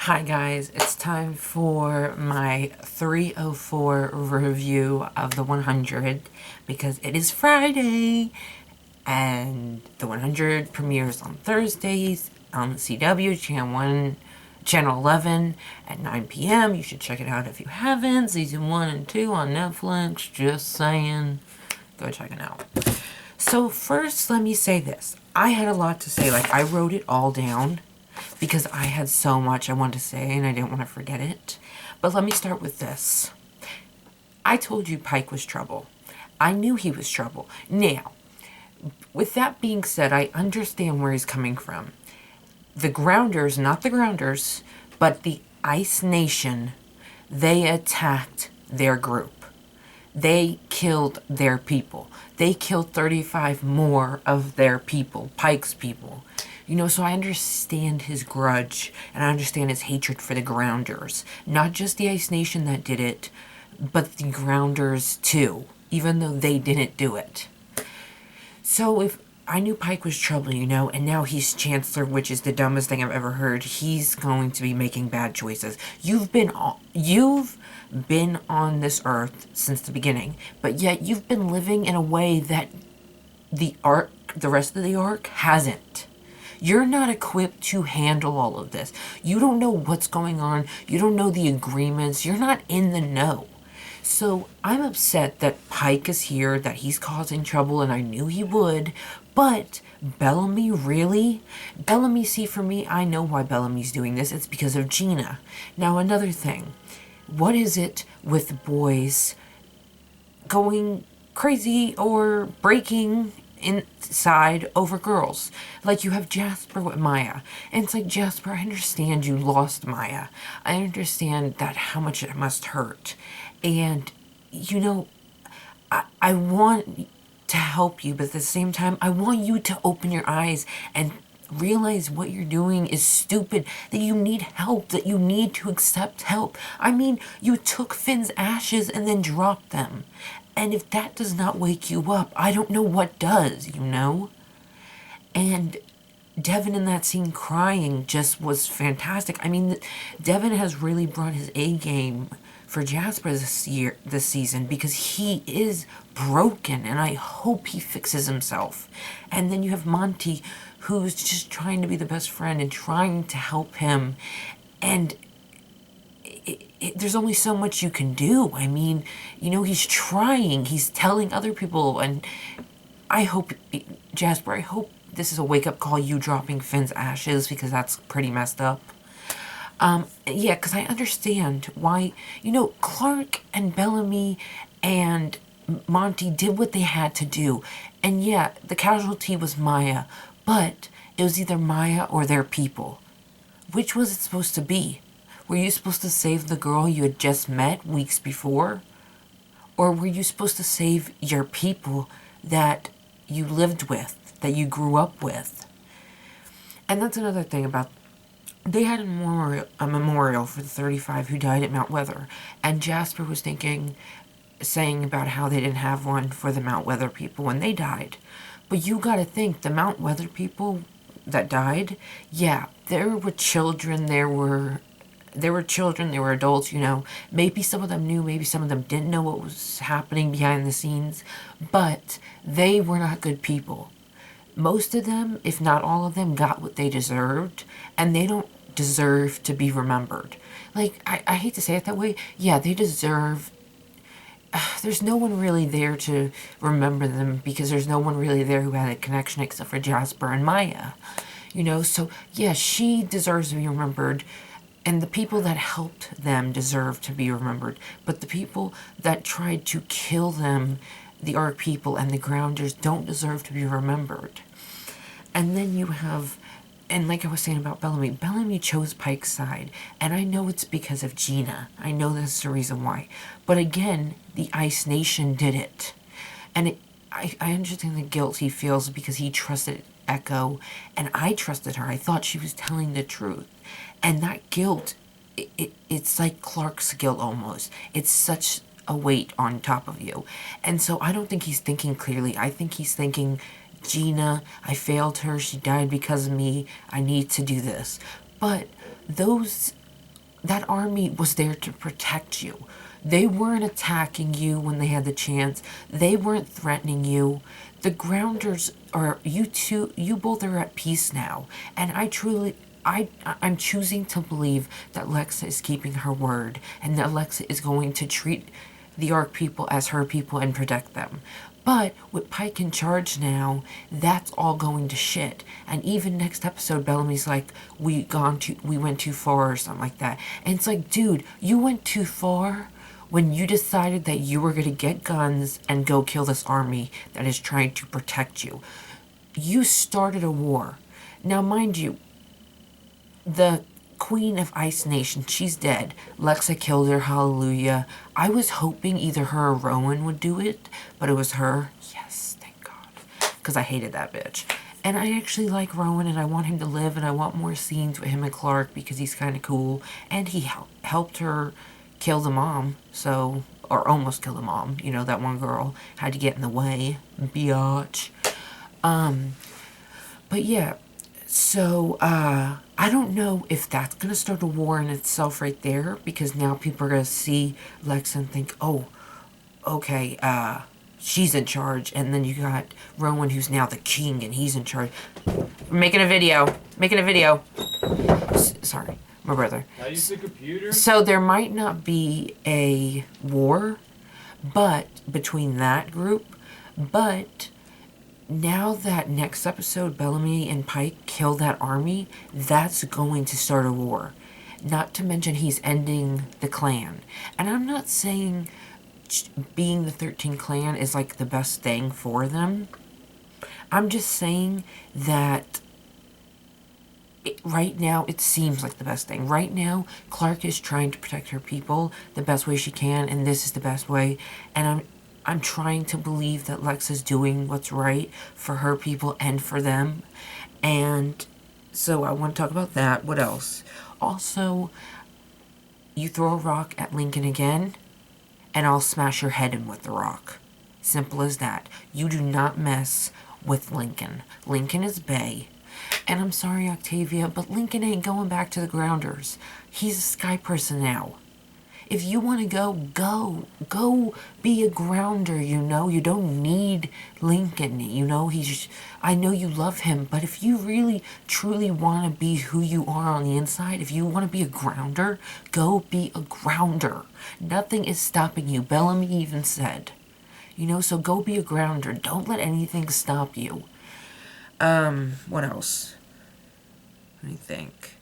Hi guys, it's time for my 304 review of the 100 because it is Friday and the 100 premieres on Thursdays on the CW Channel 11 at 9 p.m. You should check it out if you haven't. Season 1 and 2 on Netflix, just saying. Go check it out. So first, let me say this. I had a lot to say, I wrote it all down because I had so much I wanted to say and I didn't want to forget it. But let me start with this. I told you Pike was trouble. I knew he was trouble. Now, with that being said, I understand where he's coming from. The Grounders, not the Grounders, but the Ice Nation, they attacked their group. They killed their people. They killed 35 more of their people, Pike's people. You know, so I understand his grudge, and I understand his hatred for the Grounders. Not just the Ice Nation that did it, but the Grounders too, even though they didn't do it. So if I knew Pike was trouble, you know, and now he's Chancellor, which is the dumbest thing I've ever heard. He's going to be making bad choices. You've been on this earth since the beginning, but yet you've been living in a way that the rest of the Ark hasn't. You're not equipped to handle all of this. You don't know what's going on. You don't know the agreements. You're not in the know. So I'm upset that Pike is here, that he's causing trouble, and I knew he would. But Bellamy, really? Bellamy, see, for me, I know why Bellamy's doing this. It's because of Gina. Now, another thing. What is it with boys going crazy or breaking inside over girls? Like, you have Jasper with Maya, and it's like, Jasper, I understand you lost Maya. I understand that how much it must hurt, and you know, I want to help you, but at the same time I want you to open your eyes and realize what you're doing is stupid, that you need help, that you need to accept help. I mean, you took Finn's ashes and then dropped them. And if that does not wake you up, I don't know what does, you know? And Devin in that scene crying just was fantastic. I mean, Devin has really brought his A game for Jasper this season, because he is broken, and I hope he fixes himself. And then you have Monty, who's just trying to be the best friend and trying to help him. And there's only so much you can do. I mean, you know, he's trying. He's telling other people. And I hope, Jasper, I hope this is a wake-up call, you dropping Finn's ashes, because that's pretty messed up. Yeah, because I understand why, you know, Clarke and Bellamy and Monty did what they had to do. And yeah, the casualty was Maya, but it was either Maya or their people. Which was it supposed to be? Were you supposed to save the girl you had just met weeks before? Or were you supposed to save your people that you lived with, that you grew up with? And that's another thing about, they had a memorial for the 35 who died at Mount Weather. And Jasper was saying about how they didn't have one for the Mount Weather people when they died. But you gotta think, the Mount Weather people that died, yeah, there were children, there were adults, you know. Maybe some of them knew, maybe some of them didn't know what was happening behind the scenes, but they were not good people. Most of them, if not all of them, got what they deserved, and they don't deserve to be remembered. Like, I hate to say it that way, yeah, they deserve, there's no one really there to remember them, because there's no one really there who had a connection except for Jasper and Maya, you know. So yeah, she deserves to be remembered, and the people that helped them deserve to be remembered, but the people that tried to kill them, the Ark people and the Grounders, don't deserve to be remembered. And then you have, and like I was saying about Bellamy, Bellamy chose Pike's side, and I know it's because of Gina. I know that's the reason why. But again, the Ice Nation did it. And I understand the guilt he feels because he trusted Echo, and I trusted her. I thought she was telling the truth. And that guilt, it's like Clarke's guilt almost. It's such a weight on top of you. And so I don't think he's thinking clearly. I think he's thinking, Gina, I failed her, she died because of me, I need to do this. But those that army was there to protect you. They weren't attacking you when they had the chance. They weren't threatening you. The grounders are, you two, you both are at peace now. And I'm choosing to believe that Lexa is keeping her word and that Lexa is going to treat the Ark people as her people and protect them. But with Pike in charge now, that's all going to shit. And even next episode, Bellamy's like, we went too far or something like that. And it's like, dude, you went too far when you decided that you were going to get guns and go kill this army that is trying to protect you. You started a war. Now, mind you, the Queen of Ice Nation, she's dead. Lexa killed her, hallelujah. I was hoping either her or Rowan would do it, but it was her. Yes, thank God. Because I hated that bitch. And I actually like Rowan, and I want him to live, and I want more scenes with him and Clarke because he's kind of cool. And he helped her kill the mom, so, or almost kill the mom. You know, that one girl had to get in the way. Biatch. But yeah, so, I don't know if that's going to start a war in itself right there, because now people are going to see Lex and think, oh, okay, she's in charge, and then you got Rowan, who's now the king, and he's in charge. Making a video. Sorry, my brother. I use the computer. So there might not be a war, but between that group, but now that next episode Bellamy and Pike kill that army, that's going to start a war. Not to mention he's ending the clan. And I'm not saying being the 13 clan is like the best thing for them. I'm just saying that right now it seems like the best thing. Right now Clarke is trying to protect her people the best way she can, and this is the best way. And I'm trying to believe that Lex is doing what's right for her people and for them. And so I want to talk about that. What else? Also, you throw a rock at Lincoln again, and I'll smash your head in with the rock. Simple as that. You do not mess with Lincoln. Lincoln is bae. And I'm sorry, Octavia, but Lincoln ain't going back to the Grounders. He's a sky person now. If you want to go. Go be a Grounder, you know. You don't need Lincoln, you know. I know you love him, but if you really, truly want to be who you are on the inside, if you want to be a Grounder, go be a Grounder. Nothing is stopping you. Bellamy even said. You know, so go be a Grounder. Don't let anything stop you. What else? Let me think.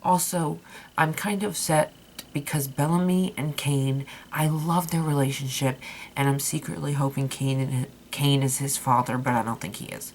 Also, I'm kind of upset because Bellamy and Kane, I love their relationship, and I'm secretly hoping Kane is his father, but I don't think he is.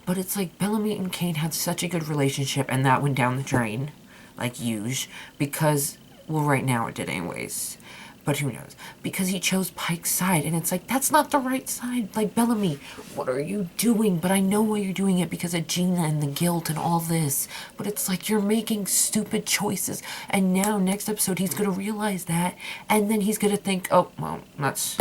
But it's like Bellamy and Kane had such a good relationship, and that went down the drain, like usual, because, well, right now it did anyways. But who knows? Because he chose Pike's side, and it's like, that's not the right side. Like, Bellamy, what are you doing? But I know why you're doing it, because of Gina and the guilt and all this. But it's like, you're making stupid choices. And now, next episode, he's going to realize that. And then he's going to think, oh, well, that's...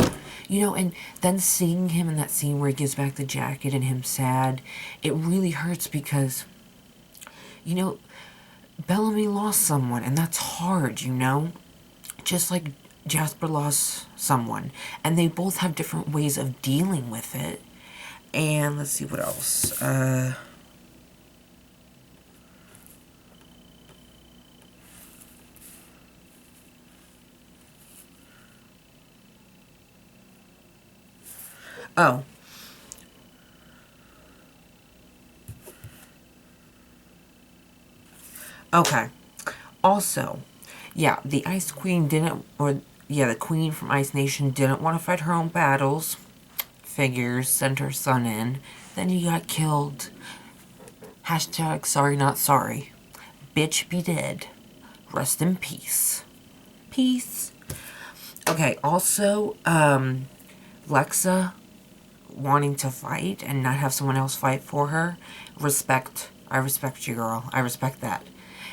You know, and then seeing him in that scene where he gives back the jacket and him sad, it really hurts because, you know, Bellamy lost someone, and that's hard, you know? Just like Jasper lost someone, and they both have different ways of dealing with it. And let's see what else. Oh. Okay. Also, yeah, the Ice Queen didn't, the Queen from Ice Nation didn't want to fight her own battles. Figures, sent her son in. Then he got killed. Hashtag sorry not sorry. Bitch be dead. Rest in peace. Peace. Okay, also, Lexa wanting to fight and not have someone else fight for her. Respect. I respect you, girl. I respect that.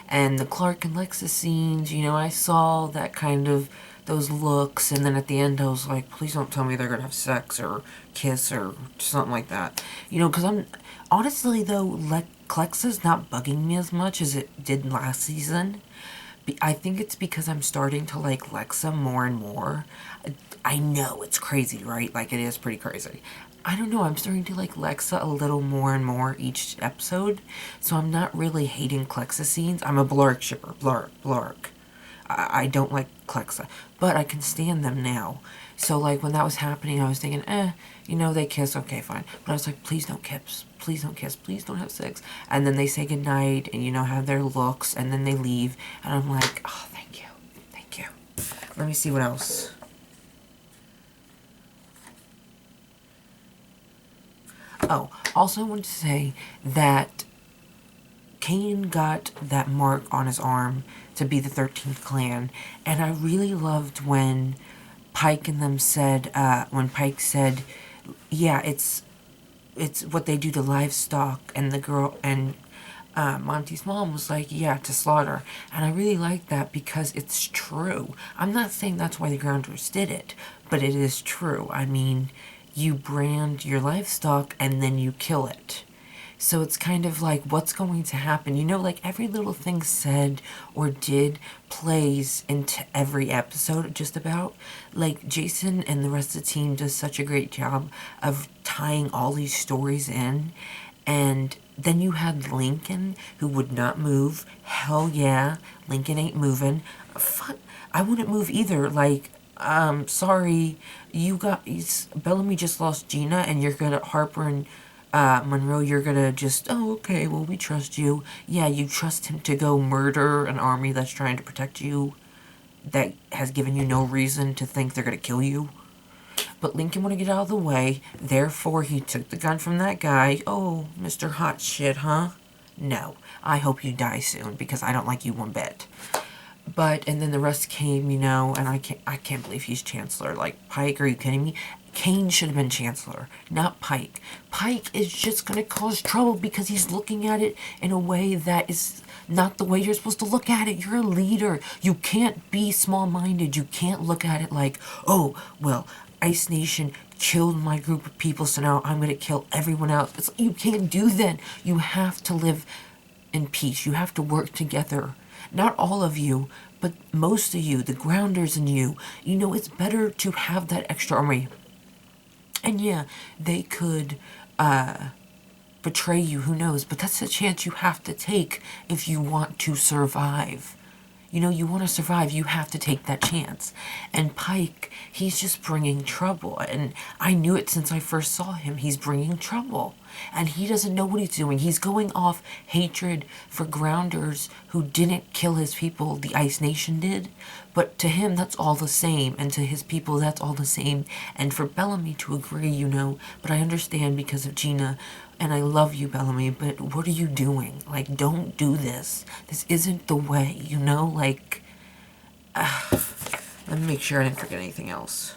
And the Clarke and Lexa scenes, you know, I saw that kind of, those looks, and then at the end I was like, please don't tell me they're gonna have sex or kiss or something like that. You know, because honestly though, Lexa's not bugging me as much as it did last season. I think it's because I'm starting to like Lexa more and more. I know it's crazy, right? Like, it is pretty crazy. I don't know, I'm starting to like Lexa a little more and more each episode, so I'm not really hating Clexa scenes. I'm a Blark shipper. Blark. I don't like Clexa, but I can stand them now. So, like, when that was happening, I was thinking, they kiss, okay, fine. But I was like, please don't kiss. Please don't kiss. Please don't have sex. And then they say goodnight and, have their looks, and then they leave. And I'm like, oh, thank you. Thank you. Let me see what else. Oh, also I wanted to say that Cain got that mark on his arm to be the 13th clan, and I really loved when Pike and them said, when Pike said, yeah, it's what they do to livestock, and the girl, and Monty's mom was like, yeah, to slaughter. And I really like that because it's true. I'm not saying that's why the Grounders did it, but it is true. I mean, you brand your livestock and then you kill it. So it's kind of like, what's going to happen? Like every little thing said or did plays into every episode just about. Like Jason and the rest of the team does such a great job of tying all these stories in. And then you had Lincoln, who would not move. Hell yeah, Lincoln ain't moving. Fuck, I wouldn't move either. Like, sorry, Bellamy just lost Gina, and you're gonna, Harper and Monroe, you're gonna just, oh, okay, well, we trust you. Yeah, you trust him to go murder an army that's trying to protect you, that has given you no reason to think they're gonna kill you. But Lincoln wanted to get out of the way, therefore he took the gun from that guy. Oh, Mr. Hot Shit, huh? No, I hope you die soon, because I don't like you one bit. And then the rest came, and I can't believe he's Chancellor. Like, Pike, are you kidding me? Cain should have been Chancellor, not Pike. Pike is just gonna cause trouble because he's looking at it in a way that is not the way you're supposed to look at it. You're a leader. You can't be small-minded. You can't look at it like, oh, well, Ice Nation killed my group of people, so now I'm gonna kill everyone else. You can't do that. You have to live in peace. You have to work together. Not all of you, but most of you, the Grounders and you. It's better to have that extra army. And yeah, they could betray you, who knows, but that's a chance you have to take if you want to survive. You want to survive, you have to take that chance. And Pike, he's just bringing trouble. And I knew it since I first saw him. He's bringing trouble. And he doesn't know what he's doing. He's going off hatred for Grounders who didn't kill his people. The Ice Nation did. But to him, that's all the same. And to his people, that's all the same. And for Bellamy to agree, but I understand because of Gina. And I love you, Bellamy, but what are you doing? Like, don't do this. This isn't the way, Like, let me make sure I didn't forget anything else.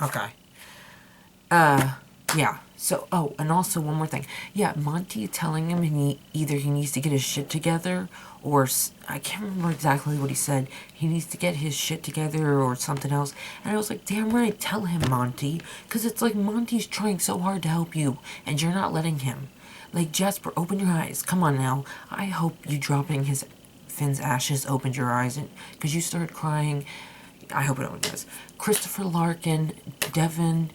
Okay. Yeah. So, oh, and also one more thing. Yeah, Monty telling him either he needs to get his shit together, or I can't remember exactly what he said. He needs to get his shit together or something else. And I was like, damn right, tell him, Monty. Because it's like Monty's trying so hard to help you, and you're not letting him. Like, Jasper, open your eyes. Come on now. I hope you dropping Finn's ashes opened your eyes, because you started crying. I hope it only does. Christopher Larkin, Devin,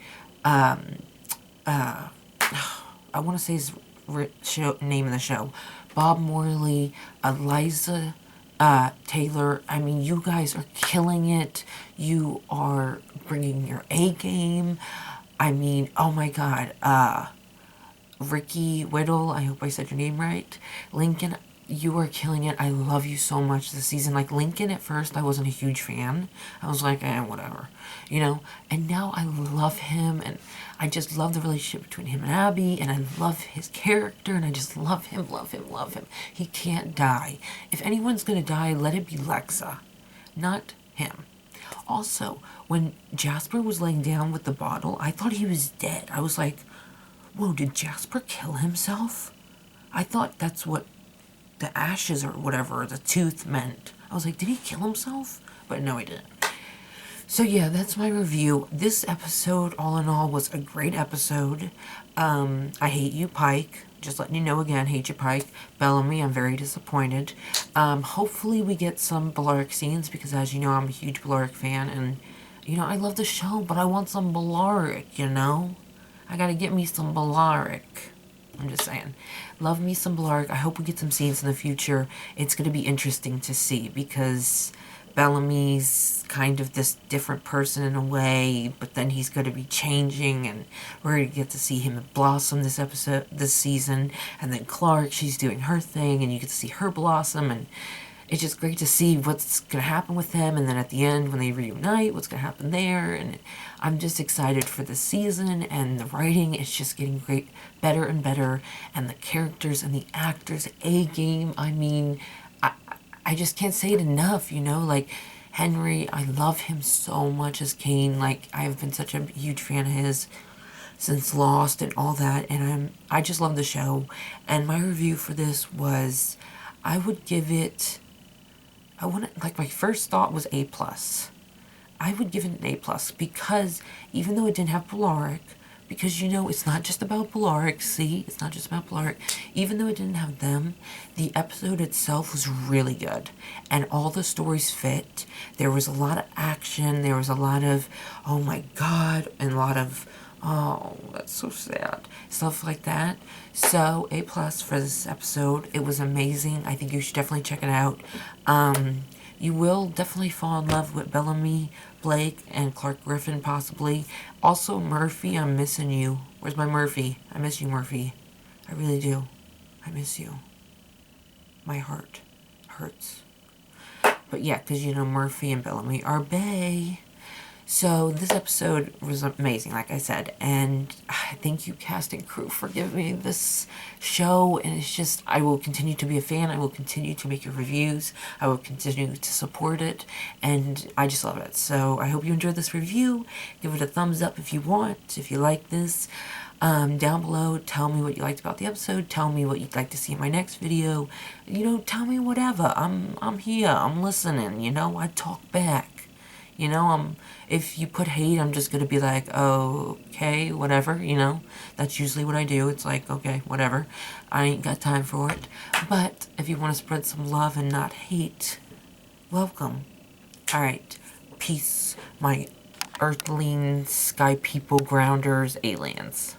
I want to say his name in the show, Bob Morley, Eliza Taylor. I mean, you guys are killing it. You are bringing your A game. I mean, oh my God. Ricky Whittle, I hope I said your name right. Lincoln, you are killing it. I love you so much this season. Like, Lincoln, at first, I wasn't a huge fan. I was like, whatever. And now I love him, and I just love the relationship between him and Abby, and I love his character, and I just love him, love him, love him. He can't die. If anyone's gonna die, let it be Lexa, not him. Also, when Jasper was laying down with the bottle, I thought he was dead. I was like, whoa, did Jasper kill himself? I thought that's what the ashes or whatever, the tooth meant. I was like, did he kill himself? But no, he didn't. So yeah, that's my review. This episode, all in all, was a great episode. I hate you, Pike. Just letting you know again, hate you, Pike. Bellamy, I'm very disappointed. Hopefully we get some Belaric scenes, because as you know, I'm a huge Belaric fan, and, you know, I love the show, but I want some Belaric, you know? I gotta get me some Belaric. I'm just saying. Love me some Belaric. I hope we get some scenes in the future. It's gonna be interesting to see, because Bellamy's kind of this different person in a way, but then he's going to be changing, and we're going to get to see him blossom this season. And then Clarke, she's doing her thing, and you get to see her blossom, and it's just great to see what's going to happen with them. And then at the end, when they reunite, what's going to happen there. And I'm just excited for the season, and the writing is just getting great, better and better, and the characters and the actors, A-game. I mean, I just can't say it enough, you know, like, Henry, I love him so much as Kane. Like, I've been such a huge fan of his since Lost and all that, and I just love the show. And my review for this was, I would give it, my first thought was A+. I would give it an A+, because even though it didn't have Belaric, because, you know, it's not just about Belaric, see? It's not just about Belaric. Even though it didn't have them, the episode itself was really good. And all the stories fit. There was a lot of action. There was a lot of, oh my god, and a lot of, oh, that's so sad. Stuff like that. So, A+ for this episode. It was amazing. I think you should definitely check it out. You will definitely fall in love with Bellamy, Blake, and Clarke Griffin, possibly. Also, Murphy, I'm missing you. Where's my Murphy? I miss you, Murphy. I really do. I miss you. My heart hurts. But yeah, because, you know, Murphy and Bellamy are bae. So this episode was amazing, like I said, and thank you, cast and crew, for giving me this show. And it's just, I will continue to be a fan. I will continue to make your reviews. I will continue to support it, and I just love it. So I hope you enjoyed this review. Give it a thumbs up if you want, if you like this. Down below, tell me what you liked about the episode. Tell me what you'd like to see in my next video. You know, tell me whatever. I'm here. I'm listening. You know, I talk back. You know, if you put hate, I'm just gonna be like, oh, okay, whatever, you know. That's usually what I do. It's like, okay, whatever. I ain't got time for it. But if you want to spread some love and not hate, welcome. Alright, peace, my earthlings, sky people, grounders, aliens.